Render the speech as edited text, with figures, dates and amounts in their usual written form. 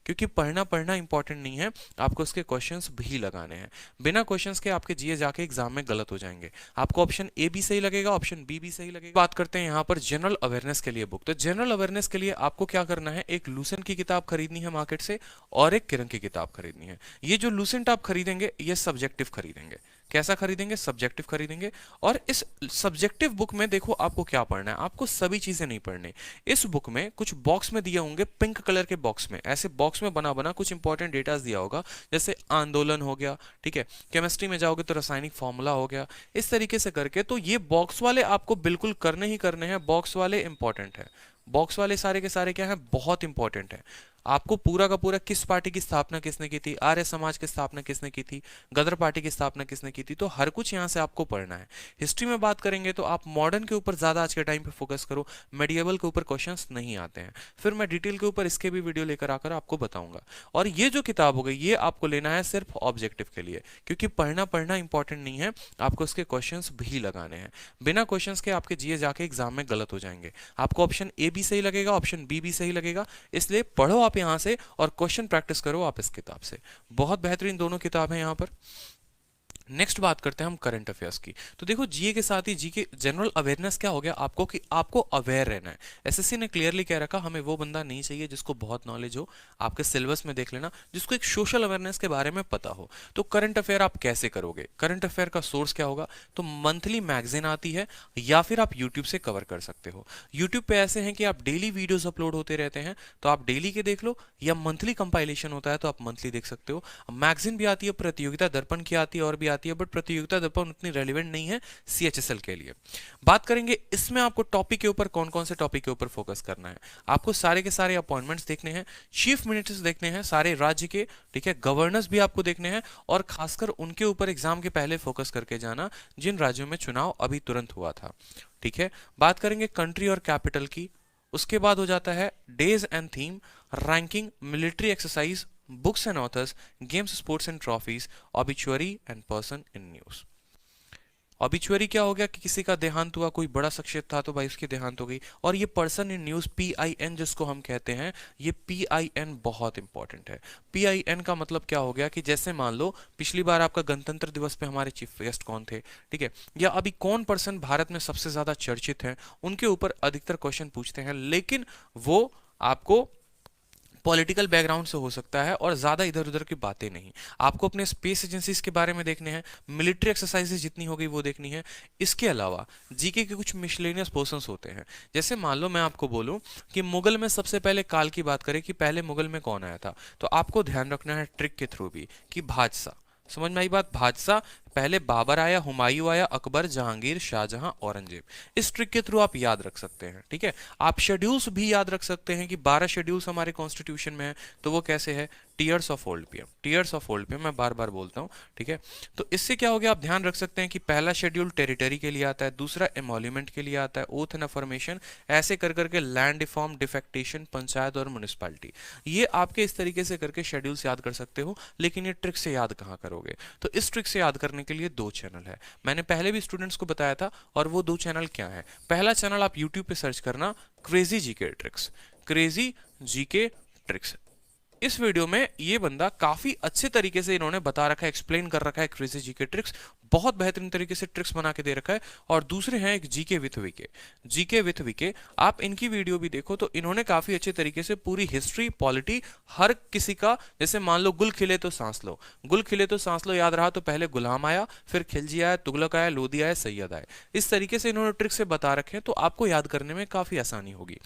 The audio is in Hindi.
क्योंकि पढ़ना पढ़ना इंपॉर्टेंट नहीं है, आपको उसके क्वेश्चंस भी लगाने हैं। बिना क्वेश्चंस के आपके जीए जाके एग्जाम में गलत हो जाएंगे। आपको ऑप्शन ए भी सही लगेगा, ऑप्शन बी भी सही लगेगा। बात करते हैं यहाँ पर जनरल अवेयरनेस के लिए बुक। तो जनरल अवेयरनेस के लिए आपको क्या करना है, एक लूसेंट की किताब खरीदनी है मार्केट से और एक किरण की किताब खरीदनी है। ये जो लूसेंट आप खरीदेंगे ये सब्जेक्टिव खरीदेंगे। कैसा खरीदेंगे, सब्जेक्टिव खरीदेंगे। और इस सब्जेक्टिव बुक में देखो आपको क्या पढ़ना है, आपको सभी चीजें नहीं पढ़नी। इस बुक में कुछ बॉक्स में दिए होंगे, पिंक कलर के बॉक्स में, ऐसे बॉक्स में बना बना कुछ इंपॉर्टेंट डेटा दिया होगा, जैसे आंदोलन हो गया, ठीक है, केमिस्ट्री में जाओगे तो रासायनिक फॉर्मूला हो गया, इस तरीके से करके। तो ये बॉक्स वाले आपको बिल्कुल करने ही करने हैं, बॉक्स वाले इंपॉर्टेंट है। बॉक्स वाले सारे के सारे क्या है, बहुत इंपॉर्टेंट है। आपको पूरा का पूरा किस पार्टी की स्थापना किसने की थी, आर्य समाज की स्थापना किसने की थी, गदर पार्टी की स्थापना किसने की थी, तो हर कुछ यहां से आपको पढ़ना है। हिस्ट्री में बात करेंगे तो आप मॉडर्न के ऊपर ज्यादा आज के टाइम पे फोकस करो, मेडिएवल के ऊपर क्वेश्चंस नहीं आते हैं। फिर मैं डिटेल के ऊपर इसके भी वीडियो लेकर आकर आपको बताऊंगा। और ये जो किताब हो गई ये आपको लेना है सिर्फ ऑब्जेक्टिव के लिए, क्योंकि पढ़ना पढ़ना इंपॉर्टेंट नहीं है, आपको उसके क्वेश्चंस भी लगाने हैं। बिना क्वेश्चंस के आपके जीए जाके एग्जाम में गलत हो जाएंगे। आपको ऑप्शन ए भी सही लगेगा, ऑप्शन बी भी सही लगेगा, इसलिए पढ़ो आप यहां से और क्वेश्चन प्रैक्टिस करो आप इस किताब से। बहुत बेहतरीन दोनों किताब हैं यहां पर। नेक्स्ट बात करते हैं हम करंट अफेयर्स की। तो देखो जीए के साथ ही जी के जनरल अवेयरनेस क्या हो गया आपको, कि आपको अवेयर रहना है। एसएससी ने क्लियरली कह रखा हमें वो बंदा नहीं चाहिए जिसको बहुत नॉलेज हो, आपके सिलेबस में देख लेना, जिसको एक सोशल अवेयरनेस के बारे में पता हो। तो करंट अफेयर आप कैसे करोगे, करंट अफेयर का सोर्स क्या होगा, तो मंथली मैगजीन आती है या फिर आप यूट्यूब से कवर कर सकते हो। यूट्यूब पे ऐसे हैं कि आप डेली वीडियोस अपलोड होते रहते हैं, तो आप डेली के देख लो, या मंथली कंपाइलेशन होता है तो आप मंथली देख सकते हो। मैगजीन भी आती है, प्रतियोगिता दर्पण की आती है और भी आती है, बट प्रतियोगिता दर्पण उतनी रेलिवेंट नहीं है सीएचएसएल के लिए। बात करेंगे इसमें आपको टॉपिक के ऊपर, कौन कौन से टॉपिक के ऊपर फोकस करना है। आपको सारे के सारे अपॉइंटमेंट्स देखने हैं, चीफ मिनिस्टर्स देखने हैं सारे राज्य के, ठीक है, गवर्नर्स भी आपको देखने हैं, और खासकर उनके ऊपर एग्जाम के पहले फोकस करके जाना जिन राज्यों में चुनाव अभी तुरंत हुआ था, ठीक है। बात करेंगे कंट्री और कैपिटल की, उसके बाद हो जाता है days and theme, ranking, military exercise, books and authors, games sports and trophies, obituary and person in news. Obituary क्या हो गया कि किसी का देहांत हुआ, कोई बड़ा शख्सियत था तो भाई उसकी देहांत हो गई। और ये पर्सन इन न्यूज, PIN जिसको हम कहते हैं, ये PIN बहुत इंपॉर्टेंट है। PIN का मतलब क्या हो गया कि जैसे मान लो पिछली बार आपका गणतंत्र दिवस पे हमारे चीफ गेस्ट कौन थे, ठीक है, या अभी कौन पर्सन भारत में सबसे ज्यादा चर्चित है, उनके ऊपर अधिकतर क्वेश्चन पूछते हैं, लेकिन वो आपको पॉलिटिकल बैकग्राउंड से हो सकता है और ज्यादा इधर उधर की बातें नहीं। आपको अपने स्पेस एजेंसीज के बारे में देखने हैं, मिलिट्री एक्सरसाइजेज जितनी हो गई वो देखनी है। इसके अलावा जीके के कुछ मिसलेनियस पर्संस होते हैं। जैसे मान लो मैं आपको बोलूं कि मुगल में सबसे पहले काल की बात करें कि पहले मुगल में कौन आया था, तो आपको ध्यान रखना है ट्रिक के थ्रू भी कि बादशाह, समझ में आई बात, बादशाह पहले बाबर आया, हुमायूं आया, अकबर, जहांगीर, शाहजहां, औरंगजेब। इस ट्रिक के थ्रू आप याद रख सकते हैं, ठीक है। आप शेड्यूल्स भी याद रख सकते हैं कि 12 शेड्यूल्स हमारे कॉन्स्टिट्यूशन में है, तो वो कैसे है, tears of old PM, tears of old PM मैं बार बार बोलता हूं, ठीक है। तो इससे क्या हो गया, आप ध्यान रख सकते हैं कि पहला शेड्यूल टेरिटरी के लिए आता है, दूसरा एमोल्यूमेंट के लिए आता है, ओथ एंड अफर्मेशन, ऐसे कर करके लैंड डिफॉर्म, डिफेक्टेशन, पंचायत और म्युनिसिपैलिटी। ये आपके इस तरीके से करके शेड्यूल्स याद कर सकते हो, लेकिन ये ट्रिक से याद कहाँ करोगे। तो इस ट्रिक से याद करने के लिए दो चैनल है, मैंने पहले भी स्टूडेंट्स को बताया था, और वो दो चैनल क्या है। पहला चैनल आप यूट्यूब पे सर्च करना, crazy GK tricks, crazy GK tricks. इस वीडियो में ये बंदा काफी अच्छे तरीके से इन्होंने बता रखा है, एक्सप्लेन कर रखा है क्रेजी जीके ट्रिक्स, बहुत बेहतरीन तरीके से ट्रिक्स बना के दे रखा है। और दूसरे हैं एक GK with Vikhe, GK with विके, आप इनकी वीडियो भी देखो तो इन्होंने काफी अच्छे तरीके से पूरी हिस्ट्री, पॉलिटी, हर किसी का, जैसे मान लो गुल खिले तो सांस लो, गुल खिले तो सांस लो याद रहा तो पहले गुलाम आया, फिर खिलजी आया, तुगलक आया, लोधी आया, सैयद आया। इस तरीके से इन्होंने ट्रिक्स से बता रखे हैं, तो आपको याद करने में काफी आसानी होगी।